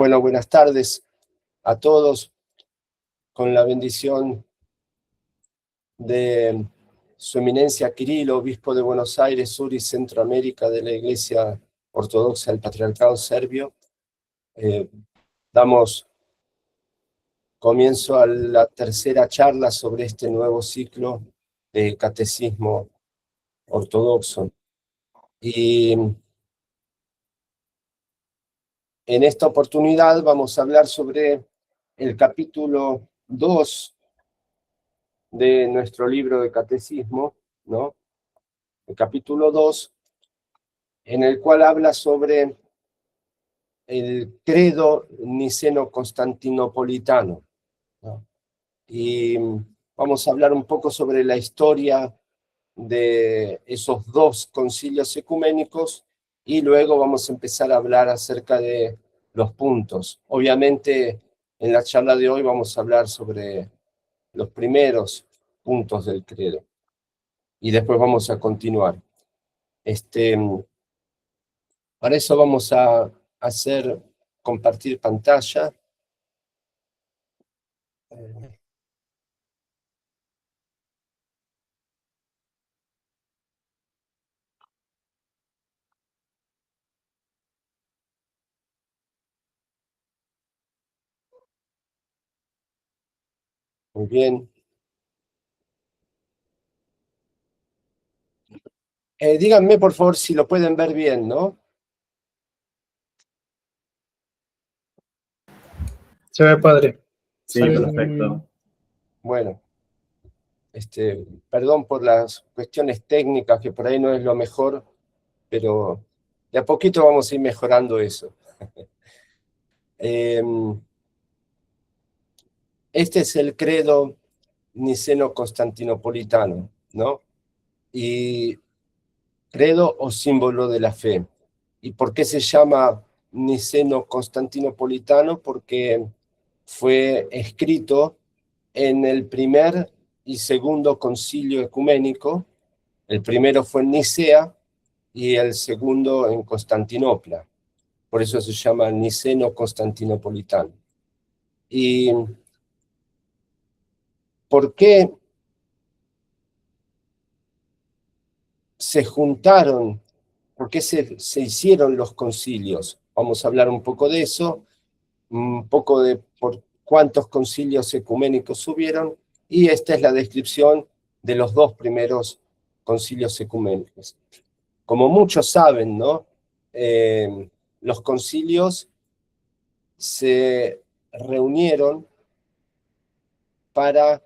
Bueno, buenas tardes a todos, con la bendición de Su Eminencia Kirilo, obispo de Buenos Aires, Sur y Centroamérica de la Iglesia Ortodoxa del Patriarcado Serbio. Damos comienzo a la tercera charla sobre este nuevo ciclo de Catecismo Ortodoxo. Y en esta oportunidad vamos a hablar sobre el capítulo 2 de nuestro libro de Catecismo, ¿no? El capítulo 2, en el cual habla sobre el credo niceno-constantinopolitano, ¿no? Y vamos a hablar un poco sobre la historia de esos dos concilios ecuménicos y luego vamos a empezar a hablar acerca de los puntos. Obviamente, en la charla de hoy vamos a hablar sobre los primeros puntos del credo y después vamos a continuar. Para eso vamos a hacer compartir pantalla. Muy bien. Díganme, por favor, si lo pueden ver bien, ¿no? Se ve padre. Sí, perfecto. Bueno, perdón por las cuestiones técnicas, que por ahí no es lo mejor, pero de a poquito vamos a ir mejorando eso. Este es el credo niceno-constantinopolitano, ¿no? Y credo o símbolo de la fe. ¿Y por qué se llama niceno-constantinopolitano? Porque fue escrito en el primer y segundo concilio ecuménico. El primero fue en Nicea y el segundo en Constantinopla. Por eso se llama niceno-constantinopolitano. ¿Y por qué se juntaron? ¿Por qué se hicieron los concilios? Vamos a hablar un poco de eso, un poco de por cuántos concilios ecuménicos hubieron, y esta es la descripción de los dos primeros concilios ecuménicos. Como muchos saben, ¿no? Los concilios se reunieron para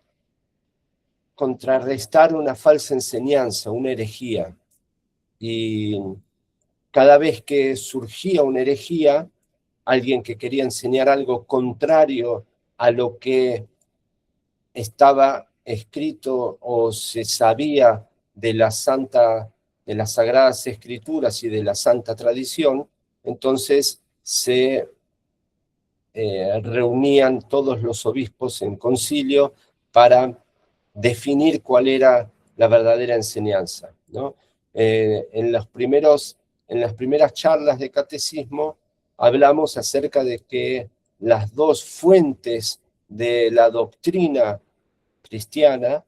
contrarrestar una falsa enseñanza, una herejía. Y cada vez que surgía una herejía, alguien que quería enseñar algo contrario a lo que estaba escrito o se sabía de las Sagradas Escrituras y de la Santa Tradición, entonces se reunían todos los obispos en concilio para definir cuál era la verdadera enseñanza, ¿no? En las primeras charlas de catecismo hablamos acerca de que las dos fuentes de la doctrina cristiana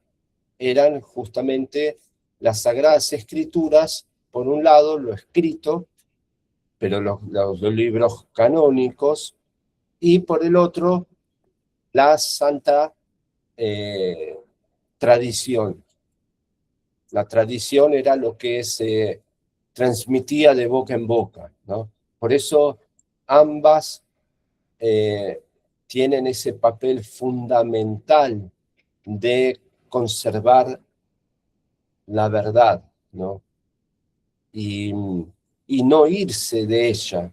eran justamente las Sagradas Escrituras, por un lado lo escrito, pero los libros canónicos, y por el otro la Santa Tradición. La tradición era lo que se transmitía de boca en boca, ¿no? Por eso ambas tienen ese papel fundamental de conservar la verdad, ¿no? Y no irse de ella,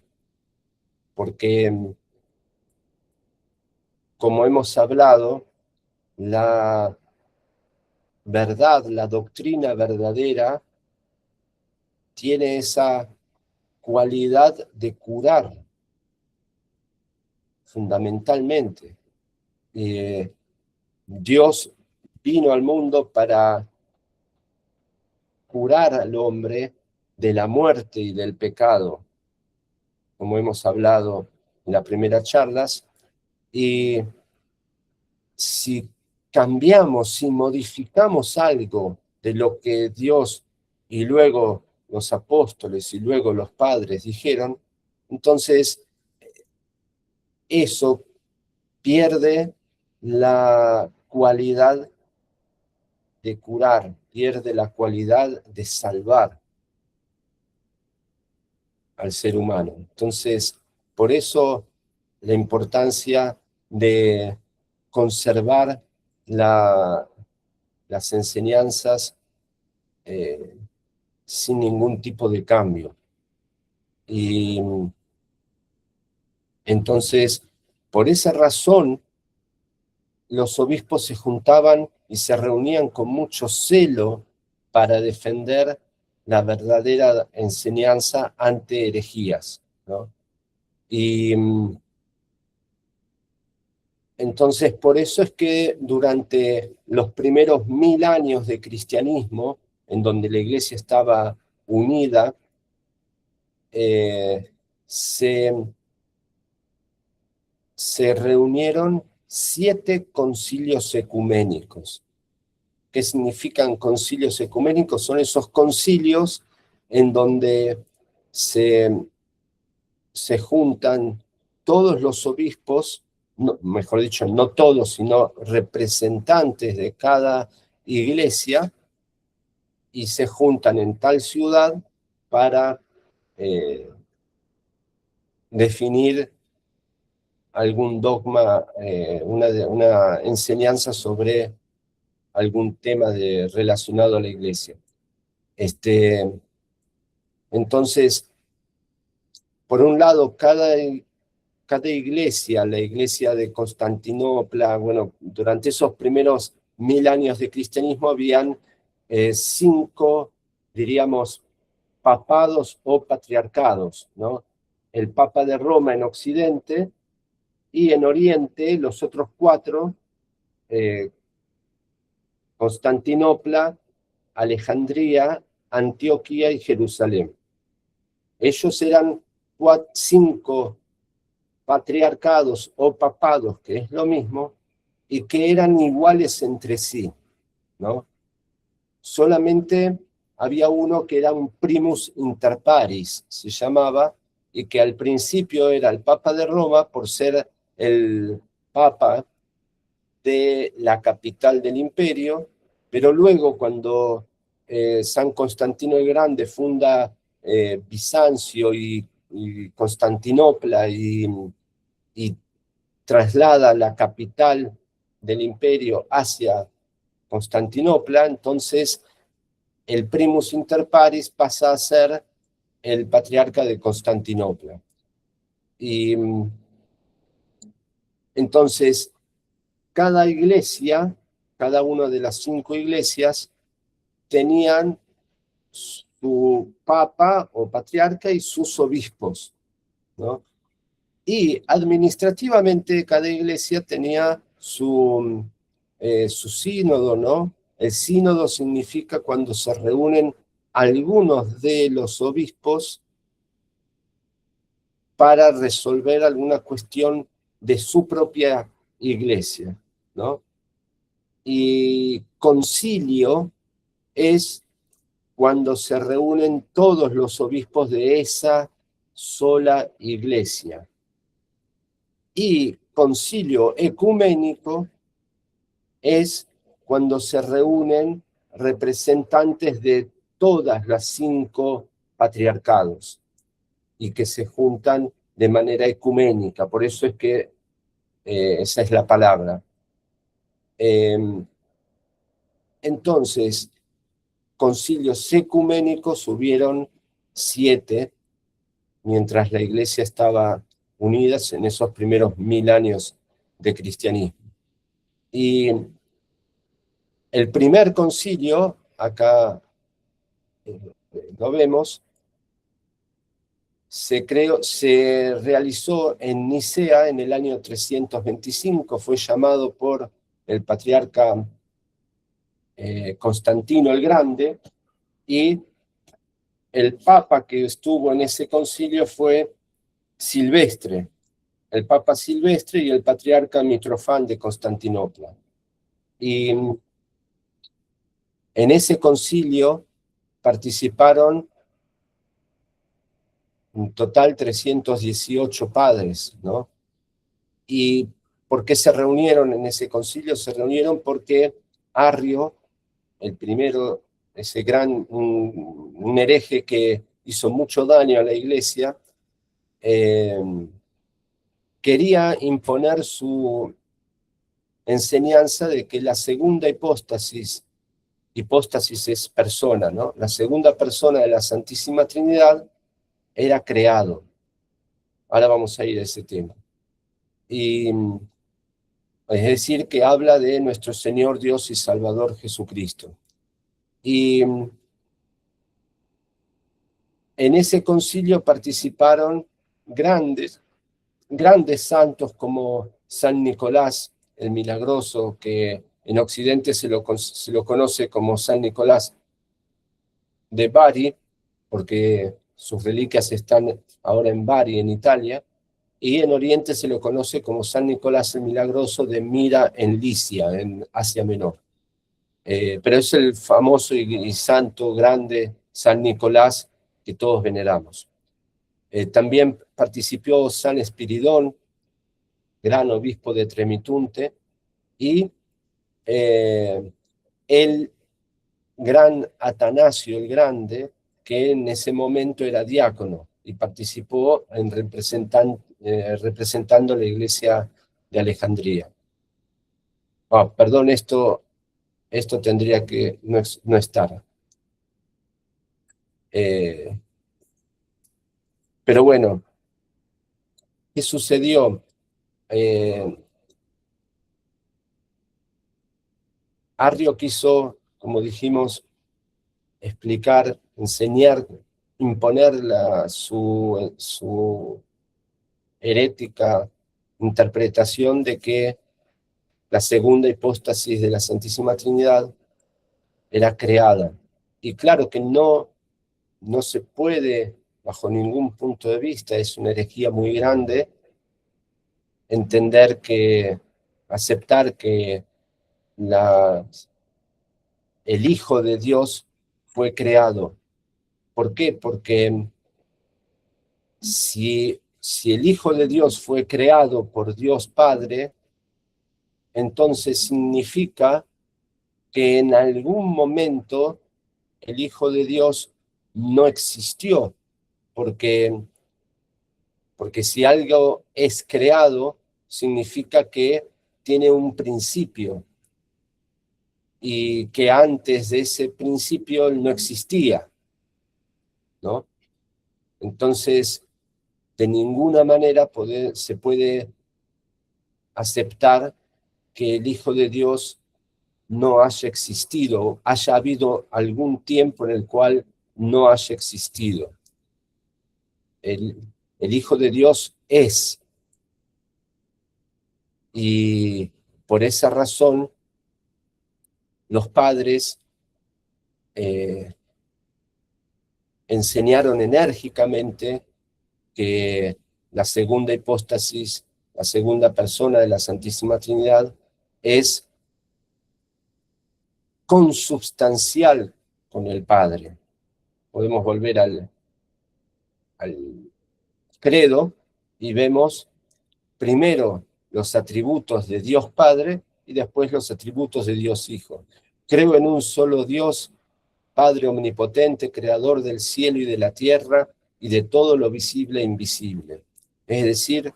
porque, como hemos hablado, la verdad, la doctrina verdadera, tiene esa cualidad de curar, fundamentalmente. Dios vino al mundo para curar al hombre de la muerte y del pecado, como hemos hablado las primeras charlas, y si cambiamos, si modificamos algo de lo que Dios y luego los apóstoles y luego los padres dijeron, entonces eso pierde la cualidad de curar, pierde la cualidad de salvar al ser humano. Entonces, por eso la importancia de conservar las enseñanzas sin ningún tipo de cambio. Y entonces, por esa razón, los obispos se juntaban y se reunían con mucho celo para defender la verdadera enseñanza ante herejías, ¿no? Y entonces, por eso es que durante los primeros 1000 años de cristianismo, en donde la iglesia estaba unida, se reunieron 7 concilios ecuménicos. ¿Qué significan concilios ecuménicos? Son esos concilios en donde se juntan todos los obispos, no, mejor dicho, no todos, sino representantes de cada iglesia, y se juntan en tal ciudad para definir algún dogma, una enseñanza sobre algún tema relacionado a la iglesia. Entonces, por un lado, cada iglesia, la iglesia de Constantinopla, bueno, durante esos primeros 1000 años de cristianismo habían 5, diríamos, papados o patriarcados, ¿no? El Papa de Roma en Occidente, y en Oriente los otros 4, Constantinopla, Alejandría, Antioquía y Jerusalén. Ellos eran 5 patriarcados o papados, que es lo mismo, y que eran iguales entre sí, ¿no? Solamente había uno que era un primus inter pares, se llamaba, y que al principio era el Papa de Roma por ser el Papa de la capital del imperio, pero luego cuando San Constantino el Grande funda Bizancio y Constantinopla y traslada la capital del imperio hacia Constantinopla, entonces el primus inter pares pasa a ser el patriarca de Constantinopla. Y entonces cada iglesia, cada una de las 5 iglesias, tenían su papa o patriarca y sus obispos, ¿no? Y administrativamente cada iglesia tenía su sínodo, ¿no? El sínodo significa cuando se reúnen algunos de los obispos para resolver alguna cuestión de su propia iglesia, ¿no? Y concilio es cuando se reúnen todos los obispos de esa sola iglesia. Y concilio ecuménico es cuando se reúnen representantes de todas las 5 patriarcados y que se juntan de manera ecuménica. Por eso es que esa es la palabra. Entonces, concilios ecuménicos hubieron 7, mientras la iglesia estaba unida en esos primeros 1000 años de cristianismo. Y el primer concilio, acá lo vemos, se realizó en Nicea en el año 325, fue llamado por el patriarca Constantino el Grande, y el papa que estuvo en ese concilio fue Silvestre, el Papa Silvestre y el patriarca Mitrofán de Constantinopla. Y en ese concilio participaron en total 318 padres, ¿no? ¿Y por qué se reunieron en ese concilio? Se reunieron porque Arrio, el primero, ese gran, un hereje que hizo mucho daño a la iglesia, quería imponer su enseñanza de que la segunda hipóstasis es persona, ¿no? La segunda persona de la Santísima Trinidad era creado. Ahora vamos a ir a ese tema. Y es decir, que habla de nuestro Señor Dios y Salvador Jesucristo. Y en ese concilio participaron grandes santos como San Nicolás el Milagroso, que en Occidente se lo conoce como San Nicolás de Bari, porque sus reliquias están ahora en Bari, en Italia, y en Oriente se lo conoce como San Nicolás el Milagroso de Mira en Licia, en Asia Menor. Pero es el famoso y santo grande San Nicolás que todos veneramos. También participó San Espiridón, gran obispo de Tremitunte, y el gran Atanasio el Grande, que en ese momento era diácono y participó en representando la iglesia de Alejandría. Perdón, esto tendría que no estar. Pero bueno, ¿qué sucedió? Arrio quiso, como dijimos, explicar, enseñar, imponer su herética interpretación de que la segunda hipóstasis de la Santísima Trinidad era creada. Y claro que no se puede, bajo ningún punto de vista, es una herejía muy grande, aceptar que el Hijo de Dios fue creado. ¿Por qué? Porque si el Hijo de Dios fue creado por Dios Padre, entonces significa que en algún momento el Hijo de Dios no existió, porque si algo es creado, significa que tiene un principio y que antes de ese principio no existía, ¿no? Entonces, de ninguna manera se puede aceptar que el Hijo de Dios no haya existido, haya habido algún tiempo en el cual no haya existido. El Hijo de Dios es. Y por esa razón, los padres enseñaron enérgicamente que la segunda hipóstasis, la segunda persona de la Santísima Trinidad, es consubstancial con el Padre. Podemos volver al credo y vemos primero los atributos de Dios Padre y después los atributos de Dios Hijo. Creo en un solo Dios, Padre omnipotente, creador del cielo y de la tierra y de todo lo visible e invisible. Es decir,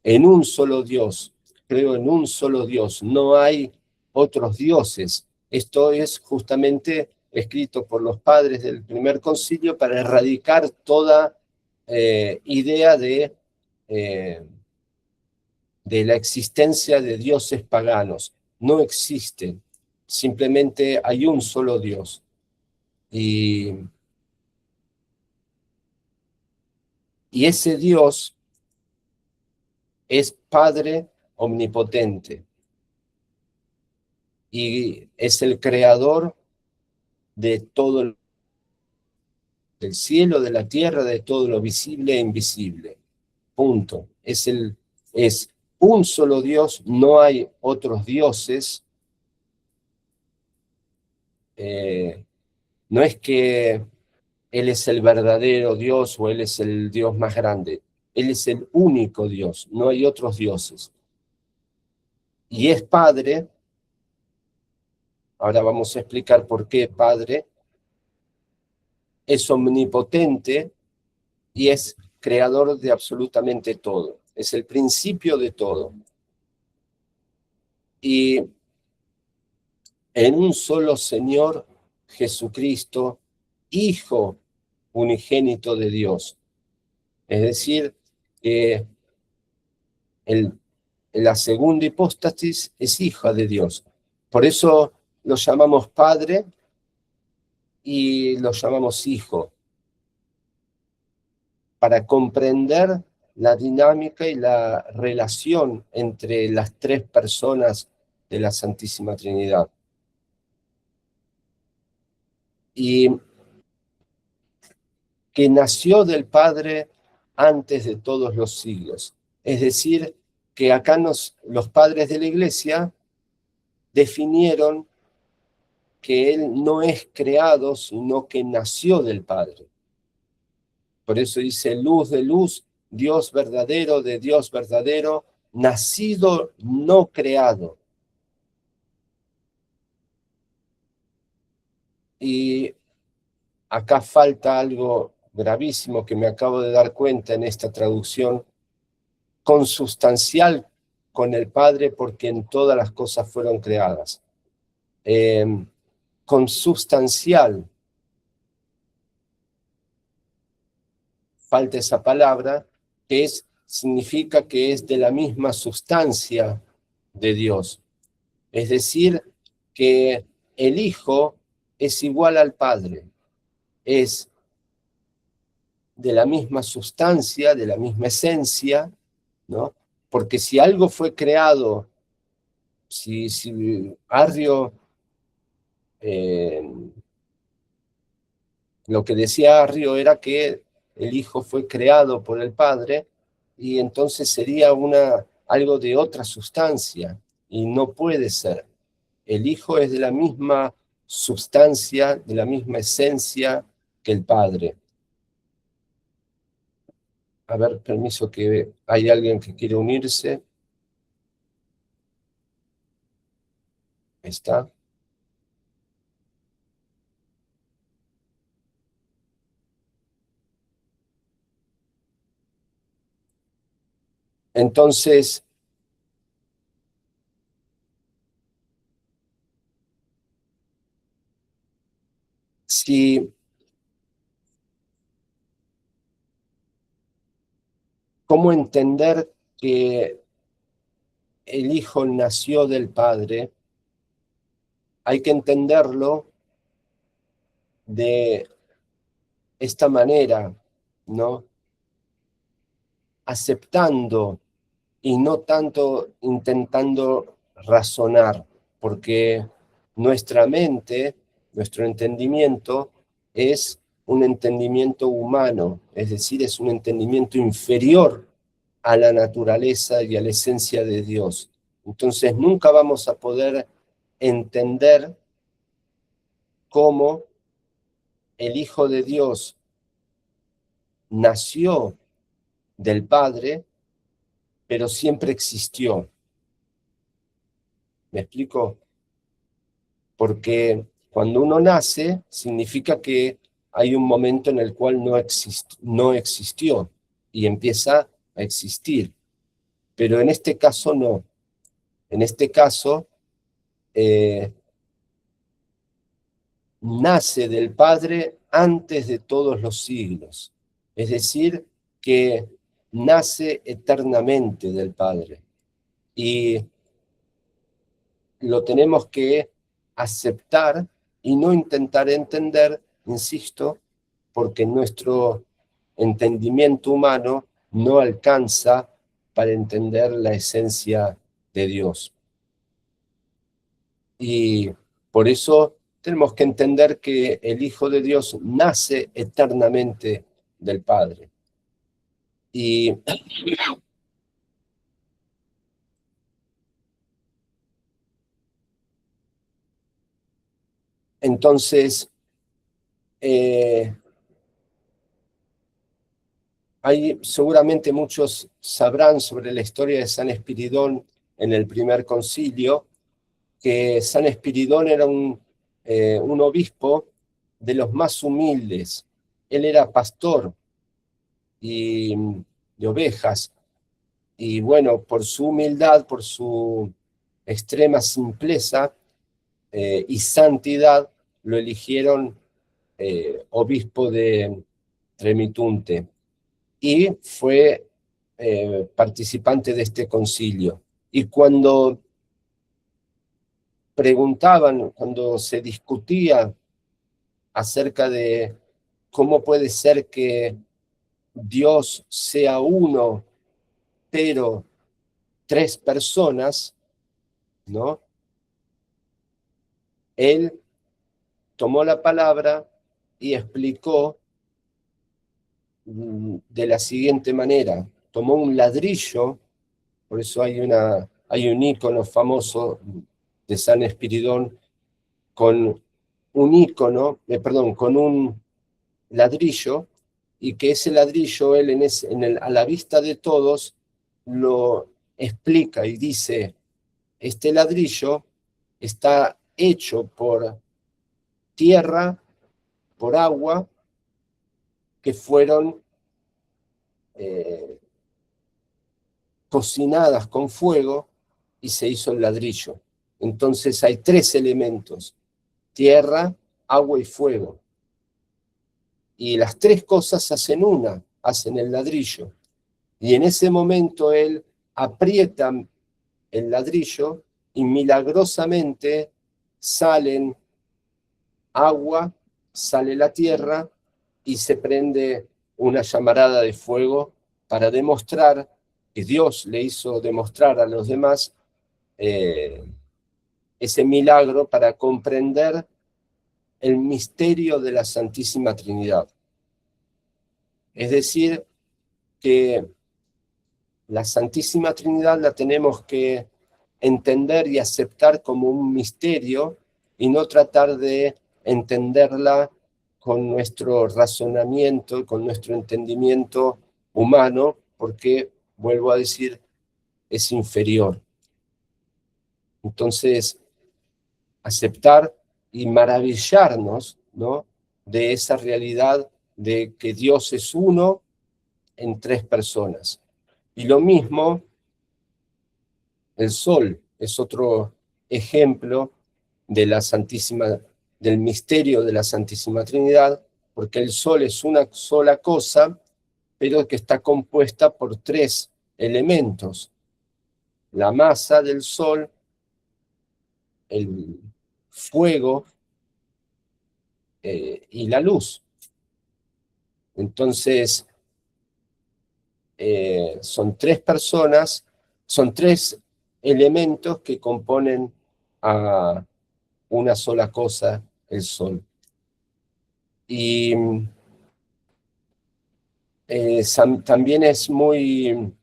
en un solo Dios, creo en un solo Dios, no hay otros dioses. Esto es justamente escrito por los padres del primer concilio para erradicar toda idea de la existencia de dioses paganos. No existen, simplemente hay un solo Dios. Y ese Dios es Padre omnipotente y es el creador de todo del cielo, de la tierra, de todo lo visible e invisible. Punto. es un solo Dios, no hay otros dioses. No es que Él es el verdadero Dios o Él es el Dios más grande. Él es el único Dios, no hay otros dioses. Y es Padre, ahora vamos a explicar por qué Padre, es omnipotente y es creador de absolutamente todo. Es el principio de todo. Y en un solo Señor Jesucristo, Hijo unigénito de Dios. Es decir, que la segunda hipóstasis es hija de Dios. Por eso lo llamamos Padre y lo llamamos Hijo, para comprender la dinámica y la relación entre las tres personas de la Santísima Trinidad. Y que nació del Padre antes de todos los siglos. Es decir, que acá los padres de la Iglesia definieron que Él no es creado, sino que nació del Padre. Por eso dice luz de luz, Dios verdadero de Dios verdadero, nacido, no creado. Y acá falta algo gravísimo que me acabo de dar cuenta en esta traducción, consustancial con el Padre porque en todas las cosas fueron creadas. Consubstancial, falta esa palabra, que significa que es de la misma sustancia de Dios. Es decir, que el Hijo es igual al Padre, es de la misma sustancia, de la misma esencia, ¿no? Porque si algo fue creado, si Arrio, lo que decía Arrio era que el Hijo fue creado por el Padre, y entonces sería algo de otra sustancia, y no puede ser. El Hijo es de la misma sustancia, de la misma esencia que el Padre. A ver, permiso, que hay alguien que quiere unirse. Ahí está. Entonces, ¿cómo entender que el Hijo nació del Padre? Hay que entenderlo de esta manera, ¿no? Aceptando y no tanto intentando razonar, porque nuestra mente, nuestro entendimiento es un entendimiento humano, es decir, es un entendimiento inferior a la naturaleza y a la esencia de Dios. Entonces nunca vamos a poder entender cómo el Hijo de Dios nació del Padre, pero siempre existió. ¿Me explico? Porque cuando uno nace, significa que hay un momento en el cual no existió y empieza a existir. Pero en este caso no. En este caso, nace del Padre antes de todos los siglos. Es decir, que nace eternamente del Padre. Y lo tenemos que aceptar y no intentar entender, insisto, porque nuestro entendimiento humano no alcanza para entender la esencia de Dios. Y por eso tenemos que entender que el Hijo de Dios nace eternamente del Padre. Y Entonces, seguramente muchos sabrán sobre la historia de San Espiridón en el primer concilio, que San Espiridón era un obispo de los más humildes. Él era pastor de ovejas, y bueno, por su humildad, por su extrema simpleza y santidad, lo eligieron obispo de Tremitunte, y fue participante de este concilio. Y cuando preguntaban, cuando se discutía acerca de cómo puede ser que Dios sea uno, pero tres personas, ¿no? Él tomó la palabra y explicó de la siguiente manera. Tomó un ladrillo, por eso hay un ícono famoso de San Espiridón con un ícono, con un ladrillo, y que ese ladrillo él a la vista de todos lo explica y dice: este ladrillo está hecho por tierra, por agua, que fueron cocinadas con fuego y se hizo el ladrillo. Entonces hay tres elementos: tierra, agua y fuego. Y las tres cosas hacen hacen el ladrillo. Y en ese momento él aprieta el ladrillo y milagrosamente salen agua, sale la tierra y se prende una llamarada de fuego para demostrar que Dios le hizo demostrar a los demás ese milagro, para comprender el misterio de la Santísima Trinidad. Es decir, que la Santísima Trinidad la tenemos que entender y aceptar como un misterio y no tratar de entenderla con nuestro razonamiento, con nuestro entendimiento humano, porque, vuelvo a decir, es inferior. Entonces, aceptar y maravillarnos, ¿no?, de esa realidad de que Dios es uno en tres personas. Y lo mismo, el sol es otro ejemplo de del misterio de la Santísima Trinidad, porque el sol es una sola cosa, pero que está compuesta por tres elementos: la masa del sol, el fuego y la luz. Entonces, son tres personas, son tres elementos que componen a una sola cosa, el sol. Y también es muy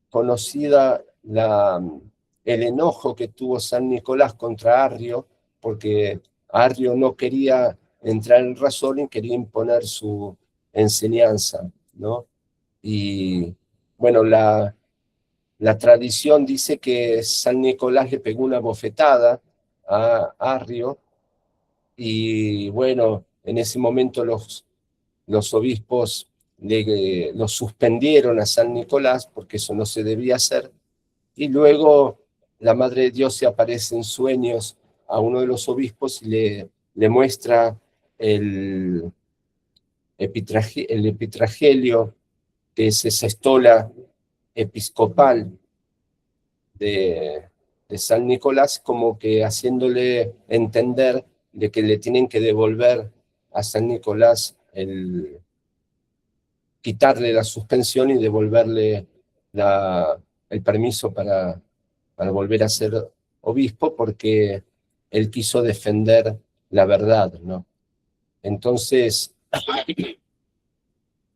conocida el enojo que tuvo San Nicolás contra Arrio, porque Arrio no quería entrar en razón y quería imponer su enseñanza, ¿no? Y bueno, la tradición dice que San Nicolás le pegó una bofetada a Arrio, y bueno, en ese momento los obispos lo suspendieron a San Nicolás, porque eso no se debía hacer, y luego la Madre de Dios se aparece en sueños a uno de los obispos y le muestra el epitragelio, que es esa estola episcopal de San Nicolás, como que haciéndole entender de que le tienen que devolver a San Nicolás quitarle la suspensión y devolverle el permiso para volver a ser obispo, porque él quiso defender la verdad, ¿no? Entonces,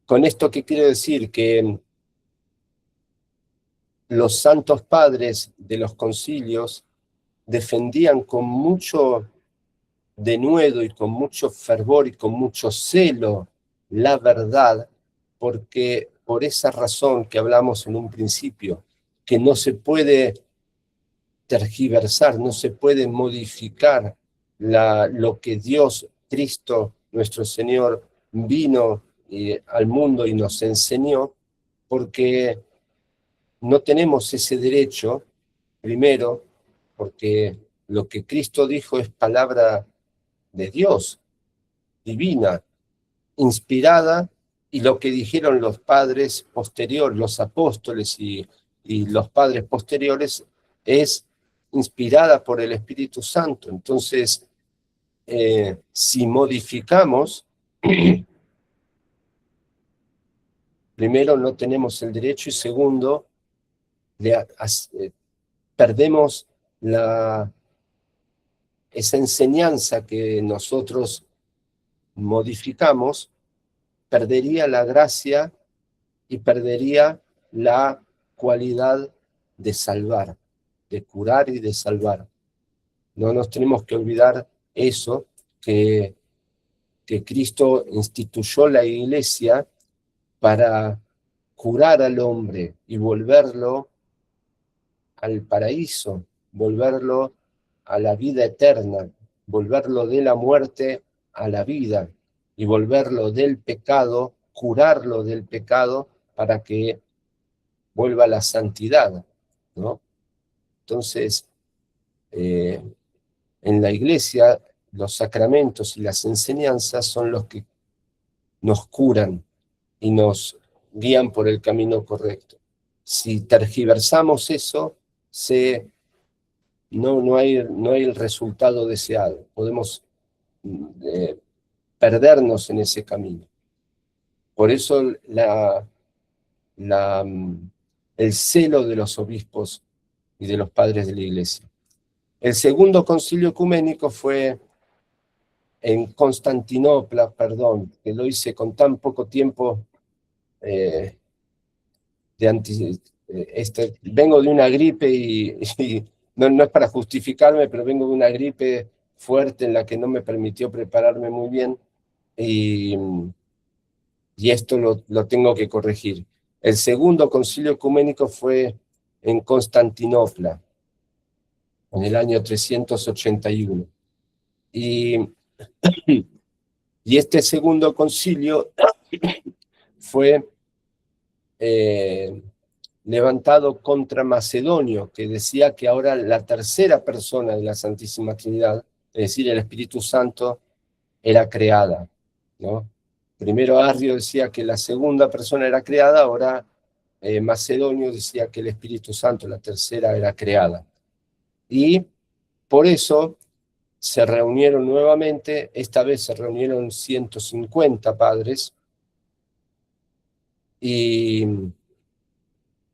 con esto, ¿qué quiero decir? Que los santos padres de los concilios defendían con mucho denuedo y con mucho fervor y con mucho celo la verdad, porque por esa razón que hablamos en un principio, que no se puede tergiversar, no se puede modificar lo que Dios, Cristo, nuestro Señor, vino al mundo y nos enseñó, porque no tenemos ese derecho, primero, porque lo que Cristo dijo es palabra de Dios, divina, inspirada, y lo que dijeron los padres posteriores, los apóstoles y los padres posteriores, es inspirada por el Espíritu Santo. Entonces, si modificamos, primero no tenemos el derecho y segundo, perdemos esa enseñanza que nosotros modificamos, perdería la gracia y perdería la cualidad de salvar, de curar y de salvar. No nos tenemos que olvidar eso, que Cristo instituyó la iglesia para curar al hombre y volverlo al paraíso, volverlo a la vida eterna, volverlo de la muerte a la vida y volverlo del pecado, curarlo del pecado para que vuelva a la santidad, ¿no? Entonces, en la iglesia, los sacramentos y las enseñanzas son los que nos curan y nos guían por el camino correcto. Si tergiversamos eso, no hay el resultado deseado. Podemos perdernos en ese camino. Por eso el celo de los obispos y de los padres de la iglesia. El segundo concilio ecuménico fue en Constantinopla, perdón, que lo hice con tan poco tiempo vengo de una gripe y no es para justificarme, pero vengo de una gripe fuerte en la que no me permitió prepararme muy bien y esto lo tengo que corregir. El segundo concilio ecuménico fue en Constantinopla, en el año 381. Y este segundo concilio fue levantado contra Macedonio, que decía que ahora la tercera persona de la Santísima Trinidad, es decir, el Espíritu Santo, era creada, ¿no? Primero Arrio decía que la segunda persona era creada, ahora Macedonio decía que el Espíritu Santo, la tercera, era creada. Y por eso se reunieron nuevamente, esta vez se reunieron 150 padres, y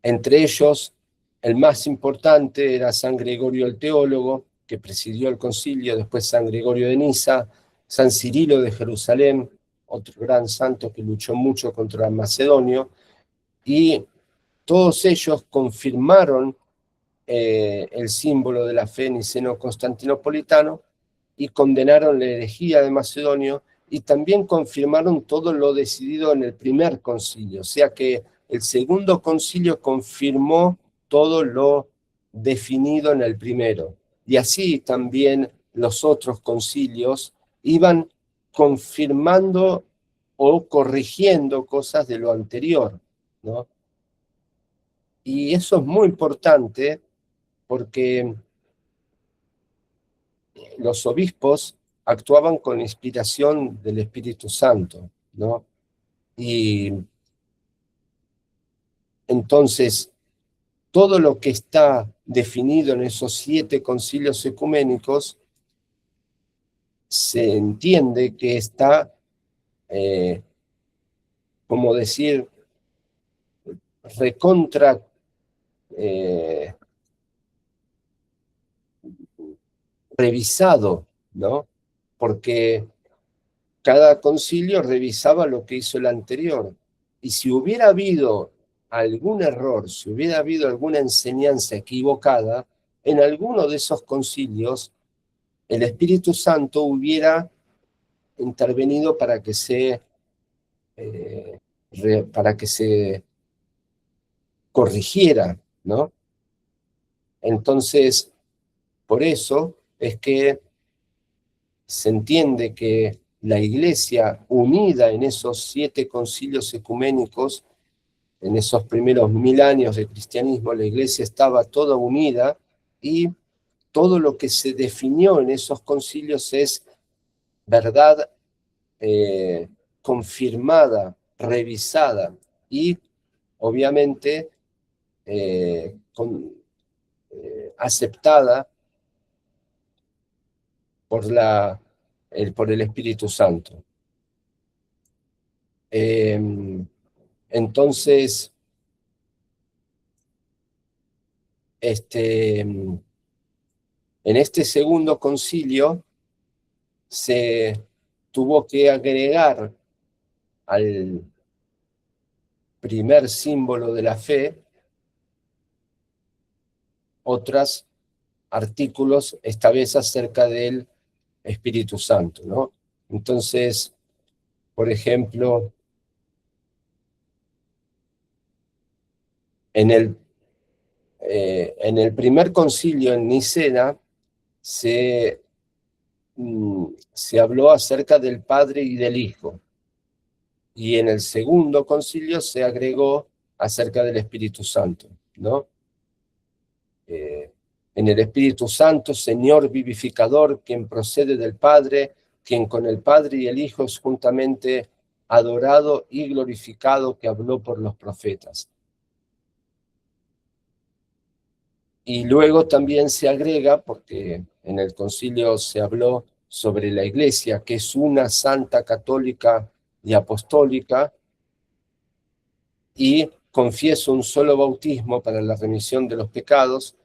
entre ellos el más importante era San Gregorio el Teólogo, que presidió el concilio, después San Gregorio de Niza, San Cirilo de Jerusalén, otro gran santo que luchó mucho contra Macedonio, y todos ellos confirmaron el símbolo de la fe niceno-constantinopolitano y condenaron la herejía de Macedonio y también confirmaron todo lo decidido en el primer concilio, o sea que el segundo concilio confirmó todo lo definido en el primero. Y así también los otros concilios iban confirmando o corrigiendo cosas de lo anterior, ¿no? Y eso es muy importante porque los obispos actuaban con inspiración del Espíritu Santo, ¿no? Y entonces, todo lo que está definido en esos 7 concilios ecuménicos se entiende que está, como decir, recontra revisado, ¿no? Porque cada concilio revisaba lo que hizo el anterior. Y si hubiera habido algún error, si hubiera habido alguna enseñanza equivocada, en alguno de esos concilios el Espíritu Santo hubiera intervenido para que se corrigiera, ¿no? Entonces, por eso es que se entiende que la Iglesia, unida en esos 7 concilios ecuménicos, en esos primeros 1000 años de cristianismo, la Iglesia estaba toda unida y todo lo que se definió en esos concilios es verdad confirmada, revisada y obviamente aceptada por el Espíritu Santo. Entonces, en este segundo concilio se tuvo que agregar al primer símbolo de la fe otros artículos, esta vez acerca del Espíritu Santo, ¿no? Entonces, por ejemplo, en el primer concilio en Nicea se habló acerca del Padre y del Hijo, y en el segundo concilio se agregó acerca del Espíritu Santo, ¿no? En el Espíritu Santo, Señor vivificador, quien procede del Padre, quien con el Padre y el Hijo es juntamente adorado y glorificado, que habló por los profetas. Y luego también se agrega, porque en el concilio se habló sobre la Iglesia, que es una santa, católica y apostólica, y confieso un solo bautismo para la remisión de los pecados,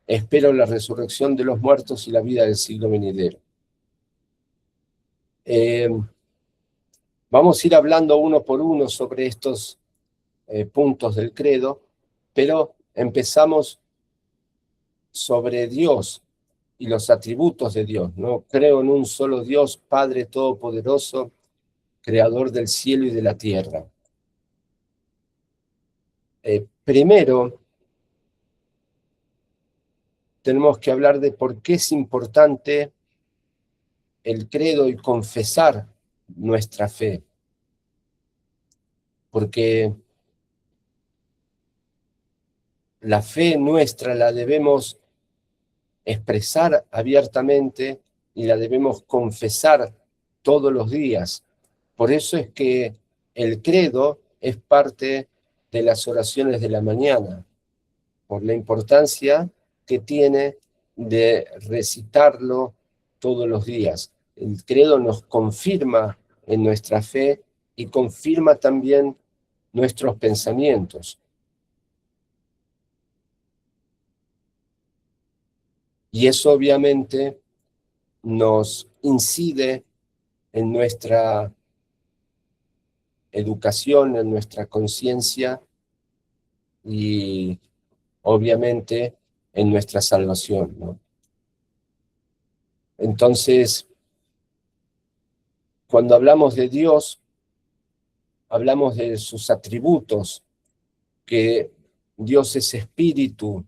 espero la resurrección de los muertos y la vida del siglo venidero. Vamos a ir hablando uno por uno sobre estos puntos del credo, pero empezamos sobre Dios y los atributos de Dios, ¿no? Creo en un solo Dios, Padre Todopoderoso, Creador del cielo y de la tierra. Primero, tenemos que hablar de por qué es importante el credo y confesar nuestra fe. Porque la fe nuestra la debemos expresar abiertamente y la debemos confesar todos los días. Por eso es que el credo es parte de las oraciones de la mañana, por la importancia que tiene de recitarlo todos los días. El credo nos confirma en nuestra fe y confirma también nuestros pensamientos. Y eso obviamente nos incide en nuestra educación, en nuestra conciencia y obviamente en nuestra salvación, ¿no? Entonces, cuando hablamos de Dios, hablamos de sus atributos, que Dios es espíritu,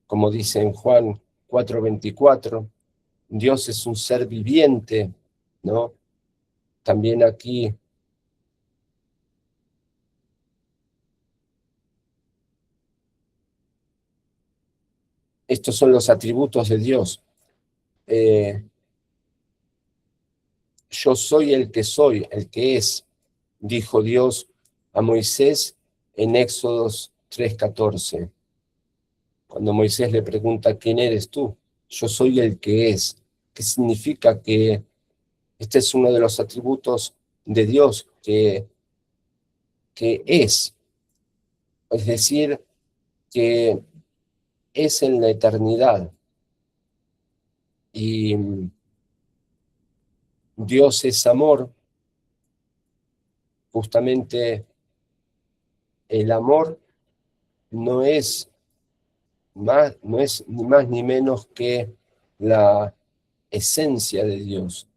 como dice en Juan 4:24, Dios es un ser viviente, ¿no? También aquí estos son los atributos de Dios. Yo soy el que es, dijo Dios a Moisés en Éxodos 3:14. Cuando Moisés le pregunta, ¿quién eres tú? Yo soy el que es. ¿Qué significa? Que este es uno de los atributos de Dios, que es decir, que es en la eternidad. Y Dios es amor. Justamente el amor no es ni más ni menos que la esencia de Dios.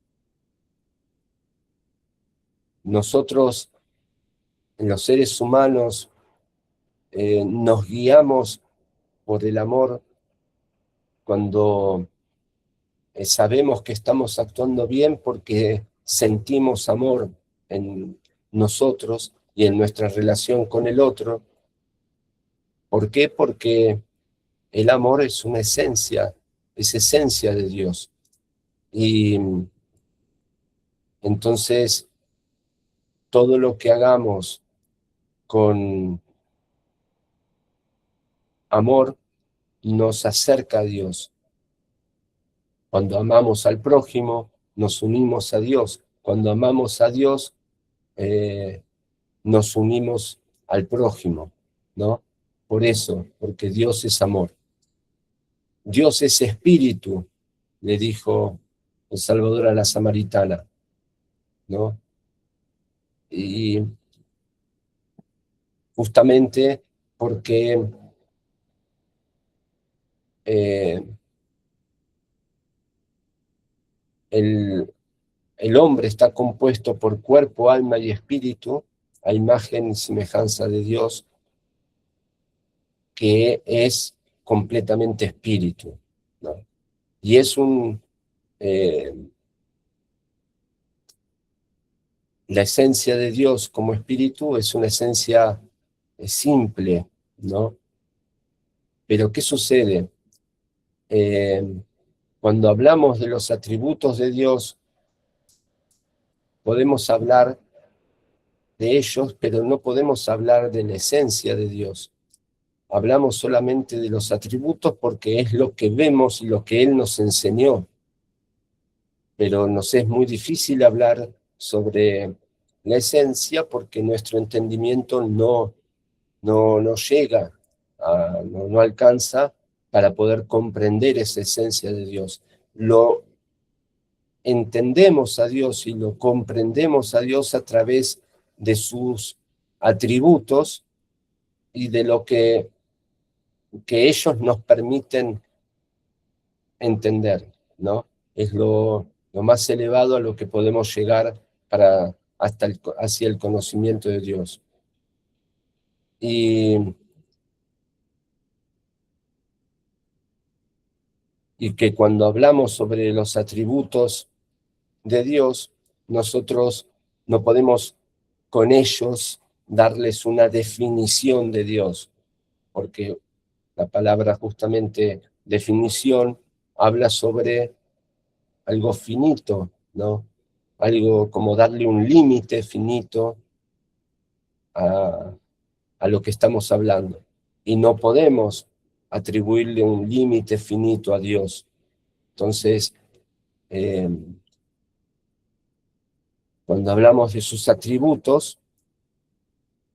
Nosotros, los seres humanos, nos guiamos por el amor cuando sabemos que estamos actuando bien porque sentimos amor en nosotros y en nuestra relación con el otro. ¿Por qué? Porque el amor es una esencia, es esencia de Dios. Y entonces todo lo que hagamos con amor nos acerca a Dios. Cuando amamos al prójimo, nos unimos a Dios. Cuando amamos a Dios, nos unimos al prójimo, ¿no? Por eso, porque Dios es amor. Dios es espíritu, le dijo el Salvador a la samaritana, ¿no? Y justamente porque el hombre está compuesto por cuerpo, alma y espíritu, a imagen y semejanza de Dios, que es completamente espíritu, ¿no? Y es la esencia de Dios como espíritu es una esencia simple, ¿no? Pero ¿qué sucede? Cuando hablamos de los atributos de Dios, podemos hablar de ellos, pero no podemos hablar de la esencia de Dios. Hablamos solamente de los atributos porque es lo que vemos y lo que Él nos enseñó. Pero nos es muy difícil hablar sobre la esencia porque nuestro entendimiento no llega, no alcanza para poder comprender esa esencia de Dios. Lo entendemos a Dios y lo comprendemos a Dios a través de sus atributos y de lo que ellos nos permiten entender, ¿no? Es lo más elevado a lo que podemos llegar hacia el conocimiento de Dios. Y que cuando hablamos sobre los atributos de Dios, nosotros no podemos con ellos darles una definición de Dios, porque la palabra justamente definición habla sobre algo finito, ¿no? Algo como darle un límite finito a, a lo que estamos hablando. Y no podemos atribuirle un límite finito a Dios. Entonces, cuando hablamos de sus atributos,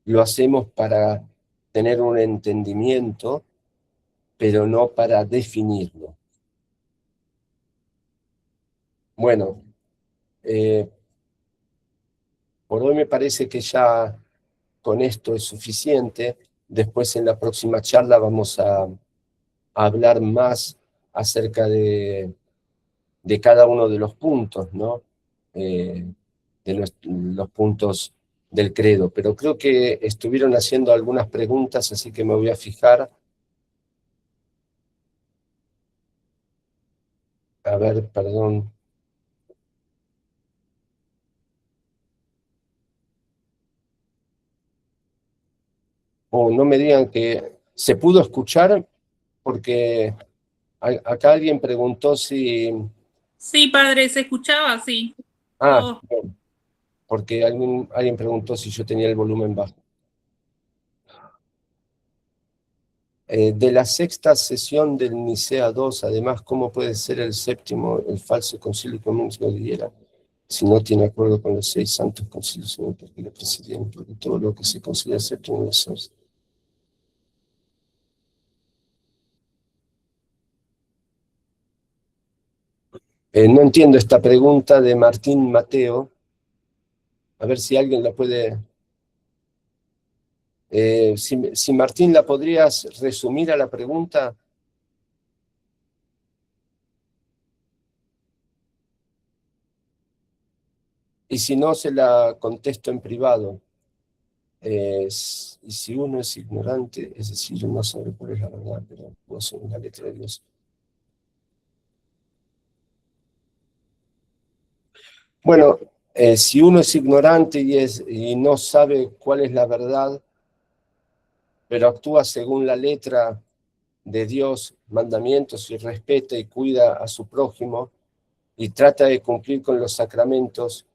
lo hacemos para tener un entendimiento, pero no para definirlo. Bueno, por hoy me parece que ya con esto es suficiente. Después en la próxima charla vamos a hablar más acerca de cada uno de los puntos, ¿no? Los puntos del credo. Pero creo que estuvieron haciendo algunas preguntas, así que me voy a fijar. A ver, perdón. O no me digan que se pudo escuchar, porque acá alguien preguntó si... Sí, padre, se escuchaba, sí. Ah, bueno, porque alguien preguntó si yo tenía el volumen bajo. De la sexta sesión del Nicea II, además, ¿cómo puede ser el séptimo, el falso concilio común lo diera, si no tiene acuerdo con los 6 santos concilios, porque lo presidían, porque todo lo que se considera séptimo es sexto? No entiendo esta pregunta de Martín Mateo. A ver si alguien la puede... si Martín la podrías resumir a la pregunta. Y si no, se la contesto en privado. Y si uno es ignorante, es decir, no sabe cuál es la verdad, pero no según la letra de Dios. Bueno, si uno es ignorante y no sabe cuál es la verdad, pero actúa según la letra de Dios, mandamientos, y respeta y cuida a su prójimo, y trata de cumplir con los sacramentos,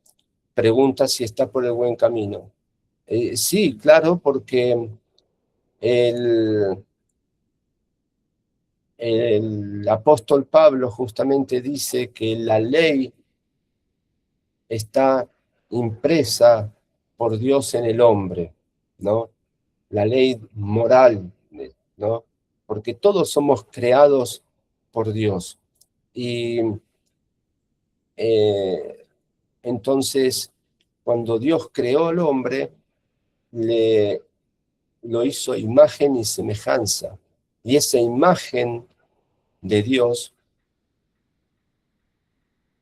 pregunta si está por el buen camino. Sí, claro, porque el apóstol Pablo justamente dice que la ley está impresa por Dios en el hombre, ¿no? La ley moral, ¿no? Porque todos somos creados por Dios. Y entonces, cuando Dios creó al hombre, lo hizo imagen y semejanza. Y esa imagen de Dios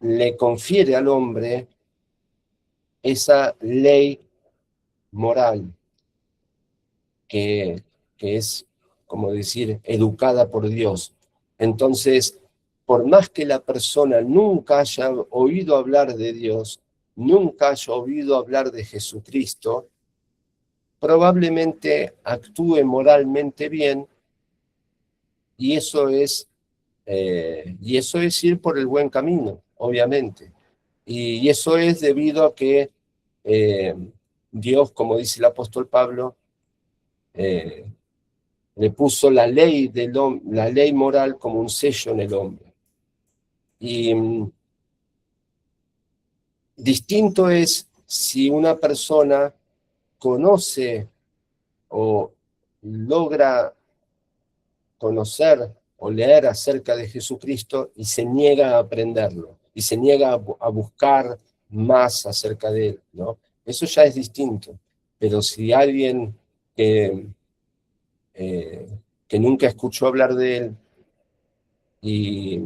le confiere al hombre esa ley moral que es, como decir, educada por Dios. Entonces, por más que la persona nunca haya oído hablar de Dios, nunca haya oído hablar de Jesucristo, probablemente actúe moralmente bien y eso es ir por el buen camino, obviamente. Y eso es debido a que Dios, como dice el apóstol Pablo, le puso la ley, la ley moral como un sello en el hombre. Y distinto es si una persona conoce o logra conocer o leer acerca de Jesucristo y se niega a aprenderlo, y se niega a buscar más acerca de él, ¿no? Eso ya es distinto. Pero si alguien que nunca escuchó hablar de él y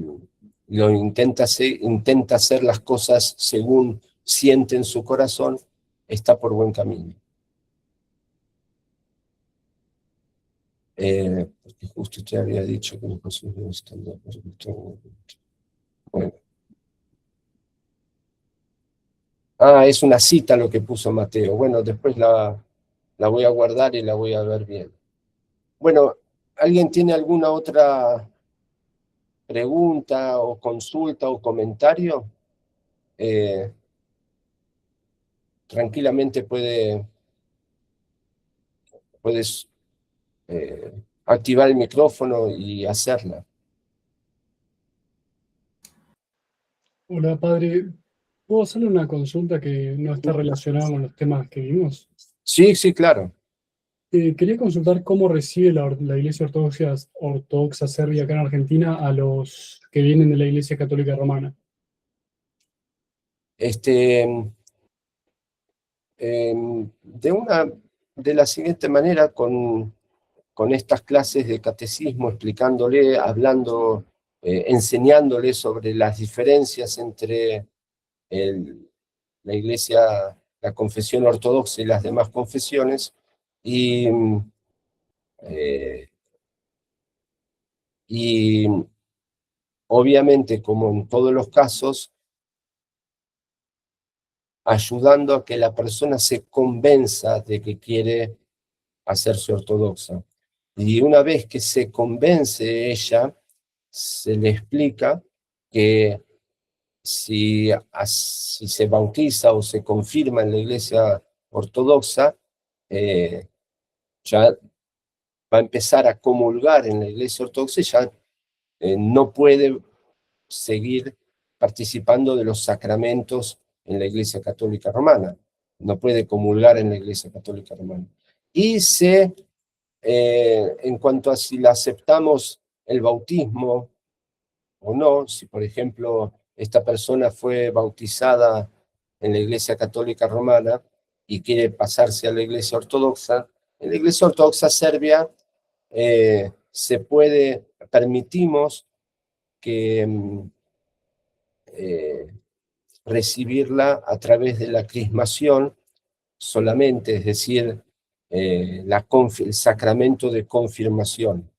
intenta hacer las cosas según siente en su corazón, está por buen camino. Porque justo te había dicho que los pasos no están de acuerdo. Bueno. Es una cita lo que puso Mateo. Bueno, después la voy a guardar y la voy a ver bien. Bueno, ¿alguien tiene alguna otra pregunta o consulta o comentario? Tranquilamente puedes activar el micrófono y hacerla. Hola, padre. ¿Puedo hacerle una consulta que no está relacionada con los temas que vimos? Sí, sí, claro. Quería consultar cómo recibe la Iglesia Ortodoxa Serbia acá en Argentina a los que vienen de la Iglesia Católica Romana. De la siguiente manera, con estas clases de catecismo, explicándole, hablando, enseñándole sobre las diferencias entre la Iglesia, la confesión ortodoxa y las demás confesiones, y obviamente, como en todos los casos, ayudando a que la persona se convenza de que quiere hacerse ortodoxa. Y una vez que se convence ella, se le explica que si se bautiza o se confirma en la Iglesia Ortodoxa, ya va a empezar a comulgar en la Iglesia Ortodoxa y ya no puede seguir participando de los sacramentos en la Iglesia Católica Romana. No puede comulgar en la Iglesia Católica Romana. Y en cuanto a si la aceptamos el bautismo o no, si por ejemplo esta persona fue bautizada en la Iglesia Católica Romana y quiere pasarse a la Iglesia Ortodoxa, en la Iglesia Ortodoxa Serbia permitimos que recibirla a través de la crismación solamente, es decir, el sacramento de confirmación.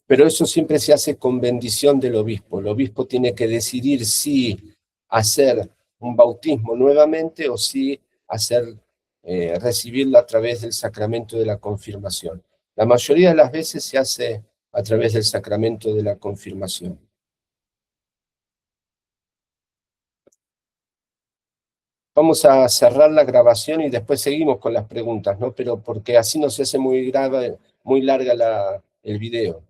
Pero eso siempre se hace con bendición del obispo. El obispo tiene que decidir si hacer un bautismo nuevamente o si recibirlo a través del sacramento de la confirmación. La mayoría de las veces se hace a través del sacramento de la confirmación. Vamos a cerrar la grabación y después seguimos con las preguntas, ¿no? Pero porque así no se hace muy larga el video.